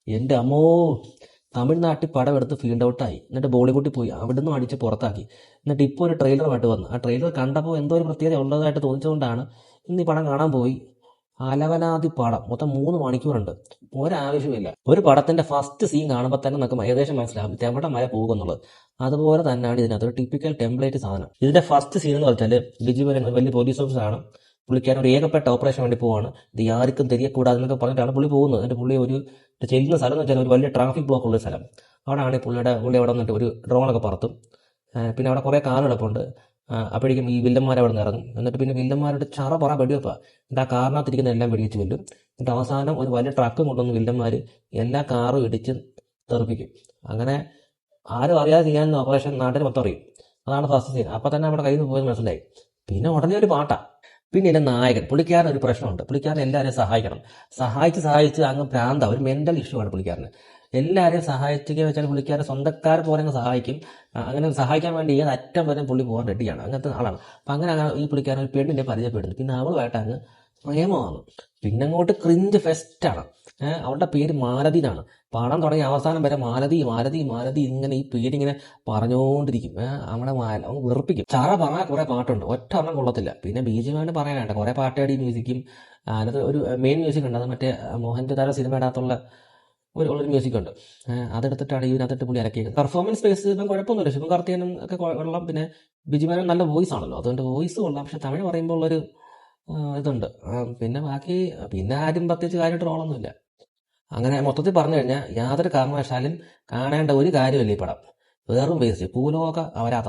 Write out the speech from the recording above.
എൻ്റെ അമ്മോ, തമിഴ്നാട്ടിൽ പടം എടുത്ത് ഫീൽഡ് ഔട്ടായി, എന്നിട്ട് ബോളിവുഡിൽ പോയി, അവിടുന്ന് അടിച്ച് പുറത്താക്കി. എന്നിട്ട് ഇപ്പോൾ ഒരു ട്രെയിലറുമായിട്ട് വന്നു. ആ ട്രെയിലർ കണ്ടപ്പോൾ എന്തോ ഒരു പ്രത്യേകത ഉള്ളതായിട്ട് തോന്നിച്ചുകൊണ്ടാണ് ഇന്ന് ഈ പടം കാണാൻ പോയി. അലവലാതി പടം, മൊത്തം 3 മണിക്കൂറുണ്ട്. ഒരാവശ്യമില്ല. ഒരു പടത്തിന്റെ ഫസ്റ്റ് സീൻ കാണുമ്പോൾ തന്നെ നമുക്ക് ഏകദേശം മനസ്സിലാവും ഇത് എവിടെ വരെ പോകുന്നുള്ളത്. അതുപോലെ തന്നെയാണ് ഇതിനകത്ത് ഒരു ടിപ്പിക്കൽ ടെംപ്ലേറ്റ് സാധനം. ഇതിന്റെ ഫസ്റ്റ് സീൻ എന്ന് വെച്ചാൽ ബിജു മേനോൻ വലിയ പോലീസ് ഓഫീസറാണ്. പുള്ളിക്കാരൻ ഒരു ഏകപ്പെട്ട ഓപ്പറേഷൻ വേണ്ടി പോവാണ്. ഇത് ആർക്കും തെரியக்கூடாது എന്നൊക്കെ പറഞ്ഞിട്ടാണ് പുള്ളി പോകുന്നത്. എന്നിട്ട് പുള്ളി ഒരു ചെല്ലുന്ന സ്ഥലം എന്ന് വെച്ചാൽ ഒരു വലിയ ട്രാഫിക് ബ്ലോക്ക് ഉള്ള സ്ഥലം. അവിടെയാണ് പുള്ളി അവിടെ വന്നിട്ട് ഒരു ഡ്രോണൊക്കെ പറത്തും. പിന്നെ അവിടെ കുറേ കാർ കിടപ്പുണ്ട്. അപ്പോഴേക്കും ഈ വില്ലന്മാർ അവിടെ നിന്ന് ഇറങ്ങും. എന്നിട്ട് പിന്നെ വില്ലന്മാരുടെ ചറ പറ വെടിവെപ്പാ. എന്നിട്ട് ആ കാറിനകത്തിരിക്കുന്ന എല്ലാം വെടിവെച്ച് കൊല്ലും. എന്നിട്ട് അവസാനം ഒരു വലിയ ട്രക്ക് കൊണ്ടുവന്ന് വില്ലന്മാർ എല്ലാ കാറും ഇടിച്ച് തെറിപ്പിക്കും. അങ്ങനെ ആരും അറിയാതെ ചെയ്യാൻ ഓപ്പറേഷൻ നാട്ടിൽ മൊത്തം അറിയും. അതാണ് ഫസ്റ്റ് സീൻ. അപ്പം തന്നെ നമ്മുടെ കയ്യിൽ നിന്ന് പോയത് മനസ്സിലായി. പിന്നെ ഉടനെ ഒരു പാട്ടാ. പിന്നെ എൻ്റെ നായകൻ, പുള്ളിക്കാരൻ ഒരു പ്രശ്നമുണ്ട്. പുള്ളിക്കാരൻ എല്ലാവരെയും സഹായിക്കണം. സഹായിച്ച് അങ്ങ് ഭ്രാന്ത, ഒരു മെന്റൽ ഇഷ്യൂ ആണ് പുള്ളിക്കാരന്. എല്ലാവരെയും സഹായിക്കുക വെച്ചാൽ പുള്ളിക്കാരൻ സ്വന്തക്കാരെ പോലെ അങ്ങ് സഹായിക്കും. അങ്ങനെ സഹായിക്കാൻ വേണ്ടി ഏത് അറ്റം വരെ പുള്ളി പോകാൻ റെഡിയാണ്. അങ്ങനത്തെ ആളാണ്. അപ്പം അങ്ങനെ ഈ പുള്ളിക്കാരൻ ഒരു പെണ്ണിനെ പരിചയപ്പെടുന്നു. പിന്നെ അവളുമായിട്ട് അങ്ങ് പ്രേമമാണ്. പിന്നെ അങ്ങോട്ട് ക്രിഞ്ച് ഫെസ്റ്റാണ്. അവളുടെ പേര് മാലതി എന്നാണ്. പടം തുടങ്ങി അവസാനം വരെ മാലതി മാലതി മാലതി ഇങ്ങനെ ഈ പേരിങ്ങനെ പറഞ്ഞുകൊണ്ടിരിക്കും. നമ്മുടെ അവൻ വെറുപ്പിക്കും. ചറ പറഞ്ഞാൽ കുറെ പാട്ടുണ്ട്, ഒറ്റ ഒരെണ്ണം കൊള്ളത്തില്ല. പിന്നെ ബീജിമായിട്ട് പറയാനുണ്ട്, കുറെ പാട്ടടി മ്യൂസിക്കും. അതിനകത്ത് ഒരു മെയിൻ മ്യൂസിക് ഉണ്ട്, അത് മറ്റേ മോഹൻജാല സിനിമയുടെ അകത്തുള്ള ഒരു മ്യൂസിക് ഉണ്ട്. അതെടുത്തിട്ടാണ് ഇതിനകത്തിട്ട് പുള്ളി ഇറക്കിയത്. പെർഫോമൻസ് ബേസ് ഇപ്പം കുഴപ്പമൊന്നുമില്ല. ശിവകാർത്തികനും ഒക്കെ കൊള്ളാം. പിന്നെ ബിജിമാനും നല്ല വോയിസ് ആണല്ലോ, അതുകൊണ്ട് വോയിസ് കൊള്ളാം. പക്ഷെ തമിഴ് പറയുമ്പോൾ ഉള്ളൊരു ഇതുണ്ട്. പിന്നെ ബാക്കി പിന്നെ ആരും പ്രത്യേകിച്ച് കാര്യമായിട്ട് റോളൊന്നുമില്ല. അങ്ങനെ മൊത്തത്തിൽ പറഞ്ഞു കഴിഞ്ഞാൽ യാതൊരു കാരണവശാലും കാണേണ്ട ഒരു കാര്യമില്ല ഈ പടം. വെറും വേസ്റ്റ്, ഭൂലോക അവരാധം.